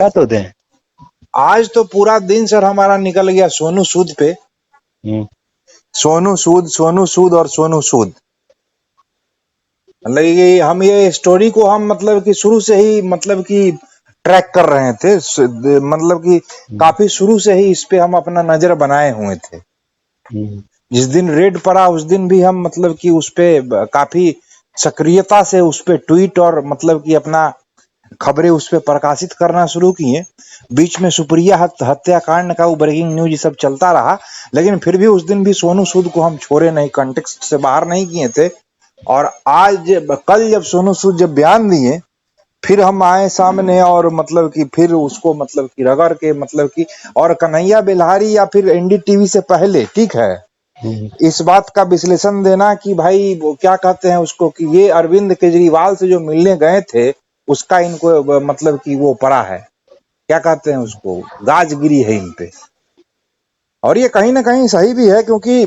क्या तो दें। आज तो पूरा दिन सर हमारा निकल गया सोनू सूद पे। सोनू सूद और सोनू सूद। मतलब ये स्टोरी को हम मतलब कि शुरू से ही मतलब कि ट्रैक कर रहे थे, मतलब कि काफी शुरू से ही इस पे हम अपना नजर बनाए हुए थे। जिस दिन रेड पड़ा उस दिन भी हम मतलब कि उस पे काफी सक्रियता से उस पे ट्वीट और मतलब कि अपना खबरें उस पे प्रकाशित करना शुरू किए। बीच में सुप्रिया हत्याकांड का वो ब्रेकिंग न्यूज ये सब चलता रहा, लेकिन फिर भी उस दिन भी सोनू सूद को हम छोड़े नहीं, कंटेक्स्ट से बाहर नहीं किए थे। और आज कल जब सोनू सूद जब बयान दिए, फिर हम आए सामने और मतलब कि फिर उसको मतलब कि रगड़ के मतलब कि, और कन्हैया बेल्हारी या फिर एनडीटीवी से पहले, ठीक है, इस बात का विश्लेषण देना कि भाई वो क्या कहते हैं उसको, कि ये अरविंद केजरीवाल से जो मिलने गए थे उसका इनको मतलब कि वो पड़ा है, क्या कहते हैं उसको, गाजगिरी है इन पे। और ये कहीं ना कहीं सही भी है, क्योंकि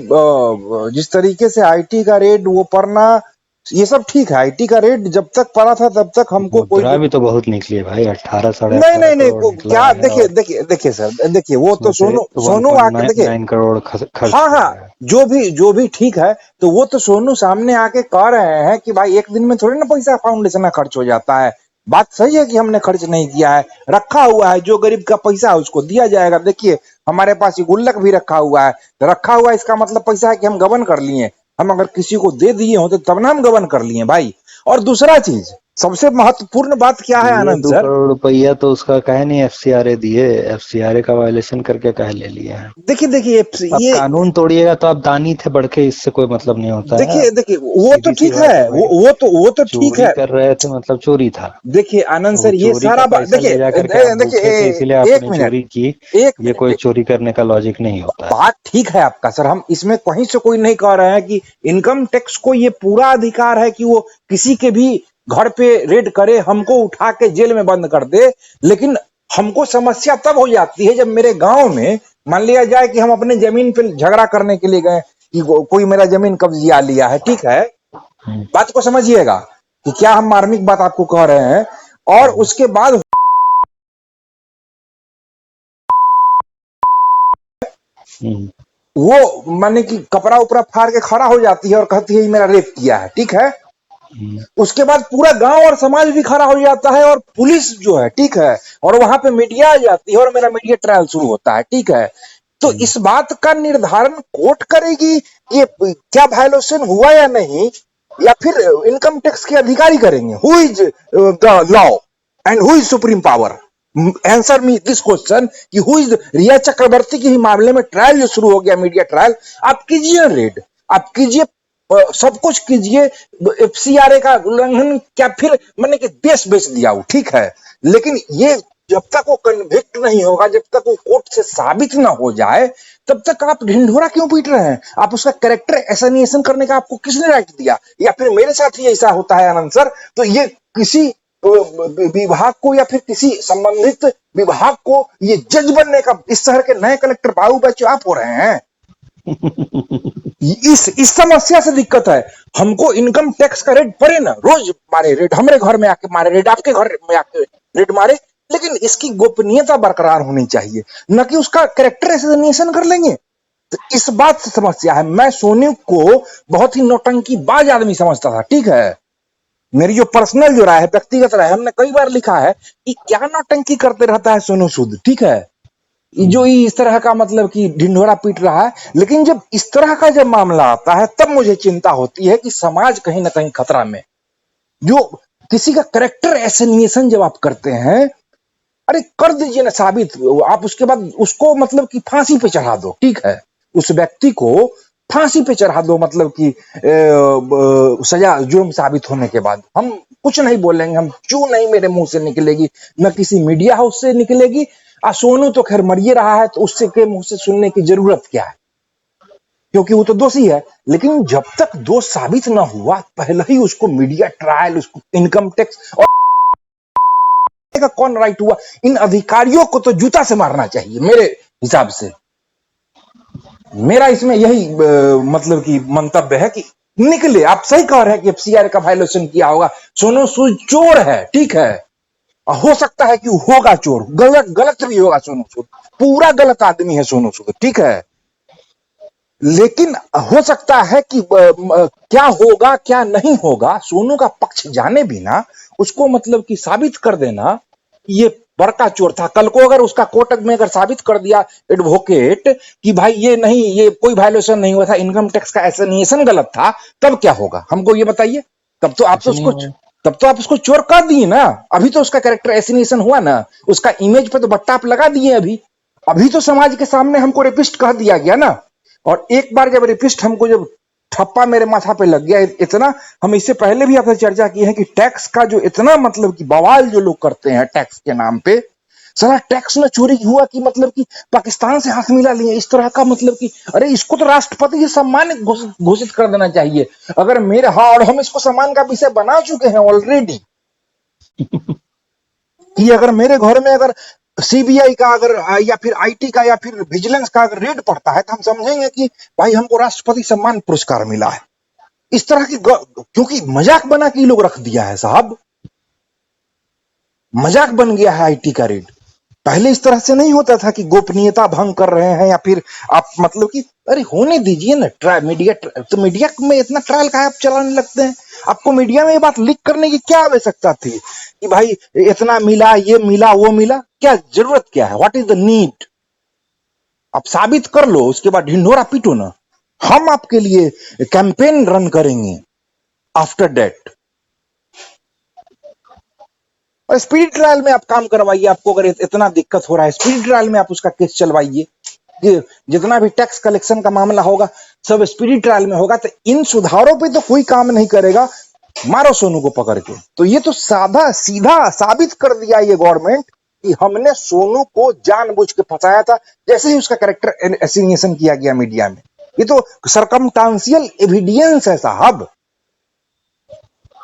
जिस तरीके से आईटी का रेड वो पड़ना, ये सब ठीक है। आईटी का रेड जब तक पड़ा था तब तक हमको कोई मुद्रा भी तो बहुत निकली है भाई, 18 साढ़े नहीं 18 नहीं नहीं करोड़ निकला क्या, है। देखिए और देखिए देखिए सर, देखिए वो तो उसमें से सोनू सोनू आके देखिए। 1.9 करोड़ खर्च हाँ हुआ हाँ, है। जो भी ठीक है, तो वो तो सोनू सामने आके कह रहे हैं कि भाई एक दिन में थोड़ी ना पैसा फाउंडेशन में खर्च हो जाता है। बात सही है कि हमने खर्च नहीं किया है, रखा हुआ है, जो गरीब का पैसा है उसको दिया जाएगा। देखिए हमारे पास ये गुल्लक भी रखा हुआ है, तो रखा हुआ है इसका मतलब पैसा है कि हम गबन कर लिए। हम अगर किसी को दे दिए होते तब ना हम गबन कर लिए भाई। और दूसरा चीज, सबसे महत्वपूर्ण बात क्या है दिए आनंद 2 सर, करोड़ रुपया तो उसका कहे नहीं, एफसीआरए दिए, एफसीआरए का वायलेशन करके कहे ले लिए हैं। देखिए देखिए अब ये, कानून तोड़िएगा तो आप दानी थे बढ़ के, इससे कोई मतलब नहीं होता है। देखिए देखिए वो तो सीधी सी ठीक बात है है, भाई, वो तो ठीक चोरी है। कर रहे थे मतलब चोरी था। देखिए आनंद वो सर, ये चोरी का सारा बात पैसा देखिए, ले जा करके आप देखिए भूखे थे इसीलिए एक आपने मिनट, चोरी की। एक ये कोई मिनट, चोरी करने का लॉजिक नहीं होता है। बात ठीक है आपका सर, हम इसमें कहीं से कोई नहीं कह रहे हैं कि इनकम टैक्स को ये पूरा अधिकार है कि वो किसी के भी घर पे रेड करे, हमको उठा के जेल में बंद कर दे। लेकिन हमको समस्या तब हो जाती है जब मेरे गांव में मान लिया जाए कि हम अपने जमीन पे झगड़ा करने के लिए गए कि कोई मेरा जमीन कब्जिया लिया है, ठीक है, बात को समझिएगा कि क्या हम मार्मिक बात आपको कह रहे हैं। और उसके बाद वो माने कि कपड़ा उपड़ा फाड़ के खड़ा हो जाती है और कहती है ये मेरा रेप किया है, ठीक है। उसके बाद पूरा गांव और समाज भी खड़ा हो जाता है और पुलिस जो है, ठीक है, और वहां पे मीडिया आ जाती है और मेरा मीडिया ट्रायल शुरू होता है, ठीक है। तो इस बात का निर्धारण कोर्ट करेगी ये क्या वायलेशन हुआ या नहीं, या फिर इनकम टैक्स के अधिकारी करेंगे। Who is the law and who is supreme power, answer me this question कि हु इज। रिया चक्रवर्ती के ही मामले में ट्रायल जो शुरू हो गया, मीडिया ट्रायल, आप कीजिए रेड, आप कीजिए, सब कुछ कीजिए, एफसीआरए का उल्लंघन क्या, फिर मैंने कि देश बेच दिया वो, ठीक है। लेकिन ये जब तक वो कन्विक्ट नहीं होगा, जब तक वो कोर्ट से साबित ना हो जाए, तब तक आप ढिंढोरा क्यों पीट रहे हैं? आप उसका कैरेक्टर एसाइनेशन करने का आपको किसने राइट दिया? या फिर मेरे साथ ही ऐसा होता है आनंद सर, तो ये किसी विभाग को या फिर किसी संबंधित विभाग को ये जज बनने का, इस शहर के नए कलेक्टर बाबू बच्चो आप हो रहे हैं। इस समस्या से दिक्कत है हमको। इनकम टैक्स का रेट पड़े ना, रोज मारे रेट, हमारे घर में आके मारे रेट, आपके घर में आके रेट मारे, लेकिन इसकी गोपनीयता बरकरार होनी चाहिए, न कि उसका कैरेक्टर एसेसिनेशन कर लेंगे। तो इस बात से समस्या है। मैं सोनू को बहुत ही नौटंकीबाज आदमी समझता था, ठीक है। मेरी जो पर्सनल जो राय है, व्यक्तिगत राय, हमने कई बार लिखा है कि क्या नौटंकी करते रहता है सोनू सूद, ठीक है, जो इस तरह का मतलब कि ढिंढोरा पीट रहा है। लेकिन जब इस तरह का जब मामला आता है तब मुझे चिंता होती है कि समाज कहीं ना कहीं खतरा में। जो किसी का करेक्टर एसेसिनेशन जब आप करते हैं, अरे कर दीजिए ना साबित, आप उसके बाद उसको मतलब कि फांसी पे चढ़ा दो, ठीक है, उस व्यक्ति को फांसी पे चढ़ा दो, मतलब कि सजा जुर्म साबित होने के बाद हम कुछ नहीं बोलेंगे, हम क्यों नहीं मेरे मुंह से निकलेगी, न किसी मीडिया हाउस से निकलेगी। सोनू तो खैर मरिए रहा है, तो उससे के मुंह से सुनने की जरूरत क्या है, क्योंकि वो तो दोषी है। लेकिन जब तक दोष साबित ना हुआ, पहले ही उसको मीडिया ट्रायल, उसको इनकम टैक्स और का कौन राइट हुआ? इन अधिकारियों को तो जूता से मारना चाहिए मेरे हिसाब से। मेरा इसमें यही मतलब कि मंतव्य है कि निकले। आप सही कह रहे हैं कि एफसीआर का वायलेशन किया होगा, सोनू सूद चोर है, ठीक है, हो सकता है कि वो होगा चोर, गलत गलत भी होगा सोनू सूद, पूरा गलत आदमी है सोनू सूद, ठीक है, लेकिन हो सकता है कि क्या होगा क्या नहीं होगा सोनू का पक्ष जाने बिना उसको मतलब कि साबित कर देना कि ये बड़का चोर था। कल को अगर उसका कोर्ट में अगर साबित कर दिया एडवोकेट कि भाई ये नहीं, ये कोई वायलेशन नहीं हुआ था, इनकम टैक्स का एसोसिएशन गलत था, तब क्या होगा हमको ये बताइए। तब तो आप कुछ तो नहीं उसको हुआ। तब तो आप उसको चोर कर दिए ना। अभी तो उसका कैरेक्टर एसोसिएशन हुआ ना, उसका इमेज पे तो बट्टा आप लगा दिए। अभी अभी तो समाज के सामने हमको रेपिस्ट कह दिया गया ना। और एक बार जब रेपिस्ट हमको जब ठप्पा मेरे माथा पे लग गया इतना, हम इससे पहले भी आपसे चर्चा की है कि टैक्स का जो इतना मतलब कि बवाल जो लोग करते हैं टैक्स के नाम पे, साला टैक्स में चोरी हुआ कि मतलब कि पाकिस्तान से हाथ मिला लिए, इस तरह का मतलब कि अरे इसको तो राष्ट्रपति से सम्मान घोषित कर देना चाहिए। अगर मेरे, हाँ, और हम इसको सम्मान का विषय बना चुके हैं ऑलरेडी कि अगर मेरे घर में अगर सीबीआई का अगर या फिर आईटी का या फिर विजिलेंस का अगर रेड पड़ता है तो हम समझेंगे कि भाई हमको राष्ट्रपति सम्मान पुरस्कार मिला है। इस तरह की क्योंकि मजाक बना के लोग रख दिया है साहब, मजाक बन गया है आईटी का रेड। पहले इस तरह से नहीं होता था कि गोपनीयता भंग कर रहे हैं या फिर आप मतलब कि अरे होने दीजिए ना ट्रायल। मीडिया तो मीडिया में इतना ट्रायल का आप चलाने लगते हैं। आपको मीडिया में ये बात लीक करने की क्या आवश्यकता थी कि भाई इतना मिला, ये मिला, वो मिला, क्या जरूरत क्या है, व्हाट इज द नीड। आप साबित कर लो, उसके बाद ढिंढोरा पीटो ना। हम आपके लिए कैंपेन रन करेंगे आफ्टर डेट। और स्पीड ट्रायल में आप काम करवाइए। आपको अगर इतना दिक्कत हो रहा है स्पीड ट्रायल में आप उसका केस चलवाइए। जितना भी टैक्स कलेक्शन का मामला होगा सब स्पीडी ट्रायल में होगा। तो इन सुधारों पे तो कोई काम नहीं करेगा, मारो सोनू को पकड़ के। तो ये तो साधा सीधा साबित कर दिया ये गवर्नमेंट कि हमने सोनू को जानबूझ के फंसाया था। जैसे ही उसका कैरेक्टर एसिग्नेशन किया गया मीडिया में, ये तो सरकमस्टांशियल एविडेंस है साहब।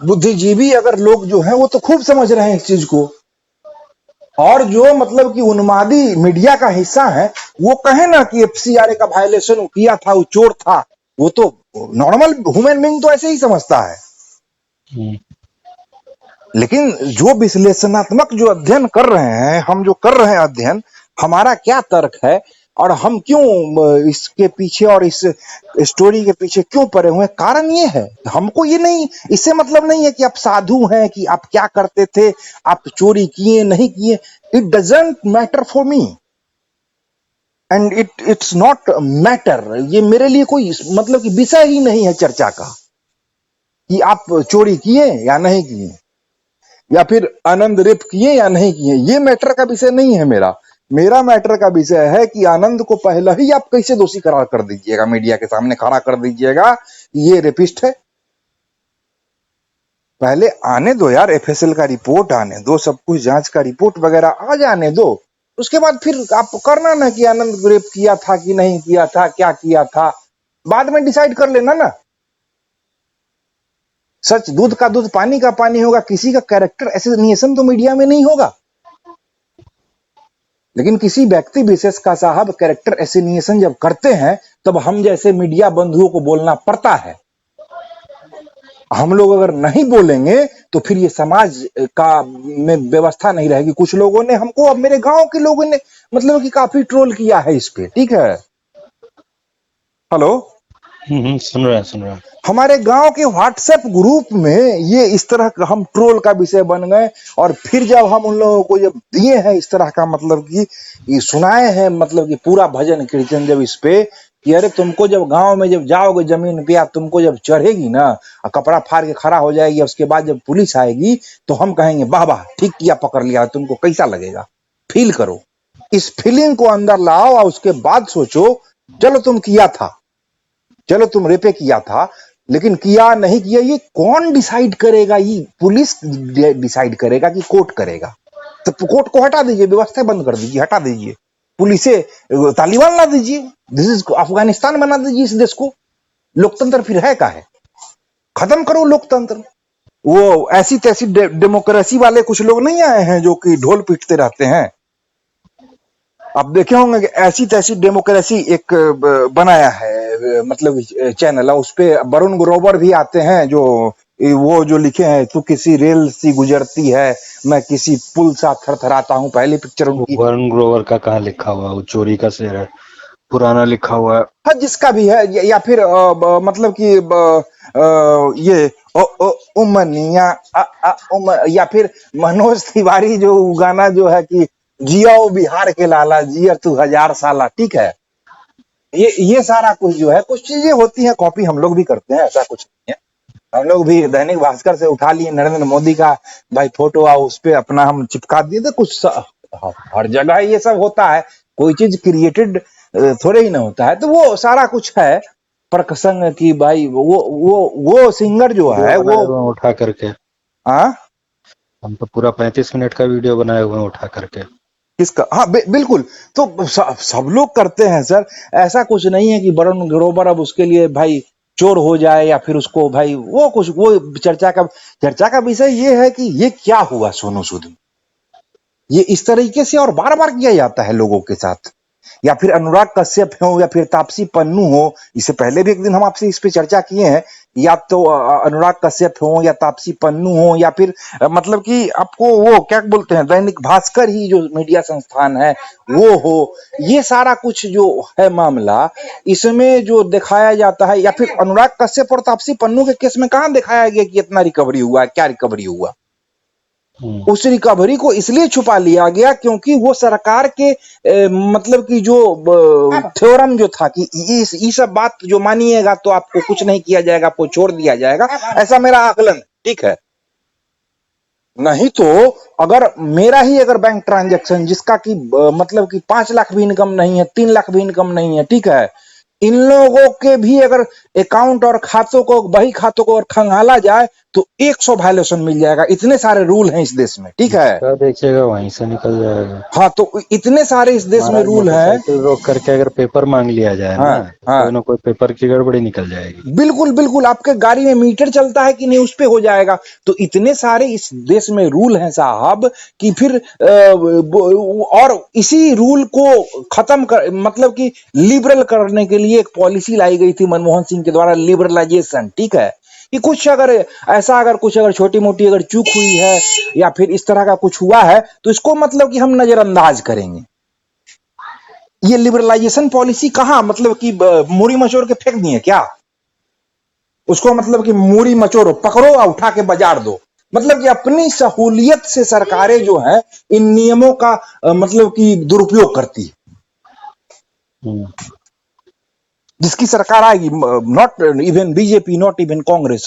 बुद्धिजीवी अगर लोग जो हैं वो तो खूब समझ रहे हैं इस चीज को। और जो मतलब कि उन्मादी मीडिया का हिस्सा है वो कहे ना कि एफसीआरए का वायलेशन किया था, वो चोर था, वो तो नॉर्मल ह्यूमन बीइंग तो ऐसे ही समझता है। लेकिन जो विश्लेषणात्मक जो अध्ययन कर रहे हैं, हम जो कर रहे हैं अध्ययन, हमारा क्या तर्क है और हम क्यों इसके पीछे और इस स्टोरी के पीछे क्यों पड़े हुए हैं, कारण ये है। हमको ये नहीं, इससे मतलब नहीं है कि आप साधु हैं, कि आप क्या करते थे, आप चोरी किए नहीं किए। It doesn't matter for me and it's not matter. ये मेरे लिए कोई मतलब कि विषय ही नहीं है चर्चा का कि आप चोरी किए या नहीं किए, या फिर आनंद रेप किए या नहीं किए। ये मैटर का विषय नहीं है मेरा। मेरा मैटर का विषय है कि आनंद को पहले ही आप कैसे दोषी करार कर दीजिएगा, मीडिया के सामने खड़ा कर दीजिएगा कि ये रेपिस्ट है। पहले आने दो यार, एफएसएल का रिपोर्ट आने दो, सब कुछ जांच का रिपोर्ट वगैरह आ जाने दो। उसके बाद फिर आप करना ना कि आनंद रेप किया था कि नहीं किया था, क्या किया था, बाद में डिसाइड कर लेना ना। सच दूध का दूध पानी का पानी होगा। किसी का कैरेक्टर एसिग्नेशन तो मीडिया में नहीं होगा, लेकिन किसी व्यक्ति विशेष का साहब कैरेक्टर एसिग्नेशन जब करते हैं तब हम जैसे मीडिया बंधुओं को बोलना पड़ता है। हम लोग अगर नहीं बोलेंगे तो फिर ये समाज का में व्यवस्था नहीं रहेगी। कुछ लोगों ने हमको, अब मेरे गांव के लोगों ने मतलब कि काफी ट्रोल किया है इस पे, ठीक है। हेलो, सुन रहा है। हमारे गांव के व्हाट्सएप ग्रुप में ये इस तरह का हम ट्रोल का विषय बन गए। और फिर जब हम उन लोगों को जब दिए हैं इस तरह का मतलब कि ये सुनाए हैं मतलब कि पूरा भजन कीर्तन जब इस पे कि अरे तुमको जब गांव में जब जाओगे जमीन पे, तुमको जब चढ़ेगी ना और कपड़ा फाड़ के खड़ा हो जाएगी, उसके बाद जब पुलिस आएगी तो हम कहेंगे वाह वाह ठीक किया, पकड़ लिया। तुमको कैसा लगेगा, फील करो, इस फीलिंग को अंदर लाओ और उसके बाद सोचो। चलो तुम किया था, चलो तुम रेपे किया था, लेकिन किया नहीं किया ये कौन डिसाइड करेगा? ये पुलिस डिसाइड करेगा कि कोर्ट करेगा? तो कोर्ट को हटा दीजिए, व्यवस्था बंद कर दीजिए, हटा दीजिए, पुलिस से तालिबान ला दीजिए, दिस इज अफगानिस्तान बना दीजिए इस देश को। लोकतंत्र फिर है का है? खत्म करो लोकतंत्र। वो ऐसी तैसी डेमोक्रेसी वाले कुछ लोग नहीं आए हैं जो कि ढोल पीटते रहते हैं। आप देखे होंगे कि ऐसी तैसी डेमोक्रेसी एक बनाया है मतलब चैनल, उस पे वरुण ग्रोवर भी आते हैं जो वो जो लिखे हैं, तू किसी रेल सी गुजरती है, मैं किसी पुल सा थरथराता हूँ, पहली पिक्चर उनकी। वरुण ग्रोवर का कहाँ लिखा हुआ, वो चोरी का शेर है, पुराना लिखा हुआ है। हाँ, जिसका भी है, या फिर मतलब कि ये उमनिया या फिर मनोज तिवारी जो गाना जो है कि जियो बिहार के लाला, जिया तू हजार साला, ठीक है। ये सारा कुछ जो है, कुछ चीजें होती हैं कॉपी हम लोग भी करते हैं, ऐसा कुछ नहीं है। हम लोग भी दैनिक भास्कर से उठा लिए नरेंद्र मोदी का भाई फोटो, आ उस पे अपना हम चिपका दिए थे। हर जगह ये सब होता है, कोई चीज क्रिएटेड थोड़े ही ना होता है। तो वो सारा कुछ है प्रसंग की भाई, वो सिंगर जो वीडियो है बनाए वो। हुए हैं उठा करके, हाँ, हम तो पूरा 35 मिनट का वीडियो बनाए हुए हैं उठा करके। किसका? हाँ, बिल्कुल। तो सब लोग करते हैं सर, ऐसा कुछ नहीं है कि वरुण ग्रोवर अब उसके लिए भाई चोर हो जाए, या फिर उसको भाई वो कुछ, वो चर्चा का विषय ये है कि ये क्या हुआ सोनू सूद में। ये इस तरीके से और बार बार किया जाता है लोगों के साथ, या फिर अनुराग कश्यप हो, या फिर तापसी पन्नू हो। इससे पहले भी एक दिन हम आपसे इस पे चर्चा किए हैं, या तो अनुराग कश्यप हो, या तापसी पन्नू हो, या फिर मतलब कि आपको वो क्या बोलते हैं, दैनिक भास्कर ही जो मीडिया संस्थान है वो हो। ये सारा कुछ जो है मामला, इसमें जो दिखाया जाता है, या फिर अनुराग कश्यप और तापसी पन्नू के केस में कहाँ दिखाया गया कि इतना रिकवरी हुआ है, क्या रिकवरी हुआ। उस रिकवरी को इसलिए छुपा लिया गया क्योंकि वो सरकार के मतलब कि जो थ्योरम जो था कि ये सब बात जो मानिएगा तो आपको कुछ नहीं किया जाएगा, आपको छोड़ दिया जाएगा, ऐसा मेरा आकलन, ठीक है। नहीं तो अगर मेरा ही अगर बैंक ट्रांजैक्शन जिसका कि मतलब कि 5 लाख भी इनकम नहीं है, 3 लाख भी इनकम नहीं है, ठीक है, इन लोगों के भी अगर अकाउंट और खातों को, बही खातों को अगर खंगाला जाए तो 100 वायलेशन मिल जाएगा। इतने सारे रूल हैं इस देश में, ठीक है। क्या देखिएगा वहीं से निकल जाएगा। हाँ, तो इतने सारे इस देश में महाराज रूल हैं। मोटरसाइकिल रोक करके अगर पेपर मांग लिया जाए हाँ, ना, तो हाँ, कोई ना कोई पेपर की गड़बड़ी निकल जाएगी। बिल्कुल बिल्कुल, आपके गाड़ी में मीटर चलता है कि नहीं उस पे हो जाएगा। तो इतने सारे इस देश में रूल हैं साहब कि फिर और इसी रूल को खत्म कर, मतलब कि लिबरल करने के लिए एक पॉलिसी लाई गई थी मनमोहन सिंह के द्वारा, लिबरलाइजेशन, ठीक है। कि कुछ अगर ऐसा, अगर कुछ अगर छोटी मोटी अगर चूक हुई है, या फिर इस तरह का कुछ हुआ है, तो इसको मतलब कि हम नजरअंदाज करेंगे। ये लिबरलाइजेशन पॉलिसी कहाँ, मतलब कि मूरी मचोर के फेंक दिए क्या उसको, मतलब कि मूरी मचोरो, पकड़ो और उठा के बाजार दो। मतलब कि अपनी सहूलियत से सरकारें जो हैं इन नियमों का मतलब कि दुरुपयोग करती है। जिसकी सरकार आएगी, not even BJP, not even Congress,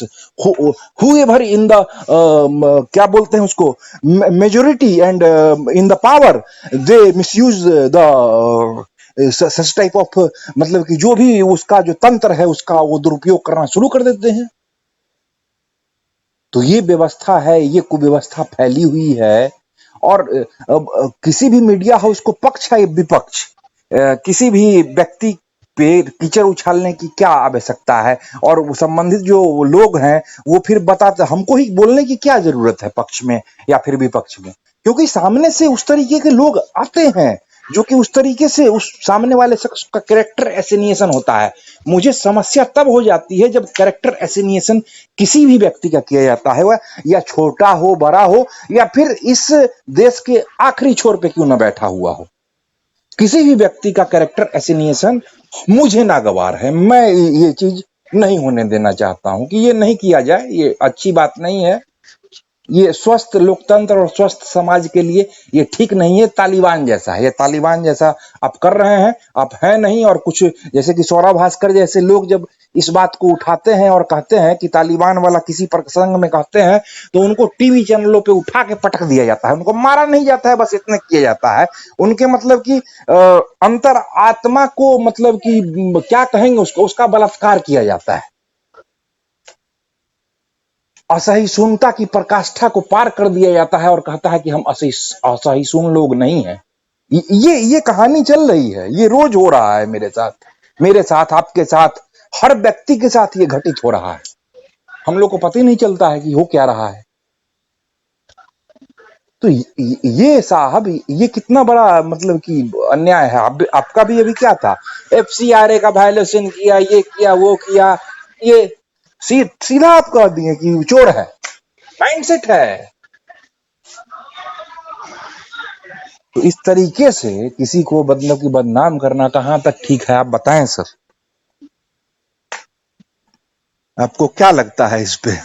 however in the क्या बोलते हैं उसको, majority and in the power, they misuse the such type of, मतलब कि जो भी उसका जो तंत्र है उसका वो दुरुपयोग करना शुरू कर देते हैं। तो ये व्यवस्था है, ये कुव्यवस्था फैली हुई है। और किसी भी मीडिया हाउस को, पक्ष है विपक्ष, किसी भी व्यक्ति पे कीचड़ उछालने की क्या आवश्यकता है। और संबंधित जो लोग हैं वो फिर बताते, हमको ही बोलने की क्या जरूरत है पक्ष में या फिर विपक्ष में, क्योंकि सामने से उस तरीके के लोग आते हैं जो कि उस तरीके से उस सामने वाले शख्स का कैरेक्टर एसिनिएशन होता है। मुझे समस्या तब हो जाती है जब कैरेक्टर एसिनिएशन किसी भी व्यक्ति का किया जाता है, वह या छोटा हो, बड़ा हो, या फिर इस देश के आखिरी छोर पे क्यों ना बैठा हुआ हो, किसी भी व्यक्ति का कैरेक्टर एसिनिएशन मुझे नागवार है। मैं ये चीज नहीं होने देना चाहता हूं कि ये नहीं किया जाए, ये अच्छी बात नहीं है। ये स्वस्थ लोकतंत्र और स्वस्थ समाज के लिए ये ठीक नहीं है। तालिबान जैसा है, ये तालिबान जैसा आप कर रहे हैं, आप हैं नहीं। और कुछ जैसे कि सौरभ भास्कर जैसे लोग जब इस बात को उठाते हैं और कहते हैं कि तालिबान वाला किसी प्रसंग में कहते हैं, तो उनको टीवी चैनलों पे उठा के पटक दिया जाता है, उनको मारा नहीं जाता है, बस इतना किया जाता है। उनके मतलब कि अंतर आत्मा को, मतलब कि क्या कहेंगे उसको, उसका बलात्कार किया जाता है। असहिष्णुता की प्रकाष्ठा को पार कर दिया जाता है और कहता है कि हम असहिष्णु लोग नहीं हैं। ये कहानी चल रही है, ये रोज हो रहा है मेरे साथ, आपके साथ, हर व्यक्ति के साथ ये घटित हो रहा है। हम लोग को पता ही नहीं चलता है कि हो क्या रहा है। तो ये साहब, ये कितना बड़ा मतलब कि अन्याय है। आपका भी अभी क्या था, एफसीआरए का वायलेशन किया, ये किया, वो किया, ये सीधा आप कह दिए कि चोर है, माइंडसेट है। तो इस तरीके से किसी को मतलब कि बदनाम करना कहां तक ठीक है, आप बताएं सर, आपको क्या लगता है इस पे?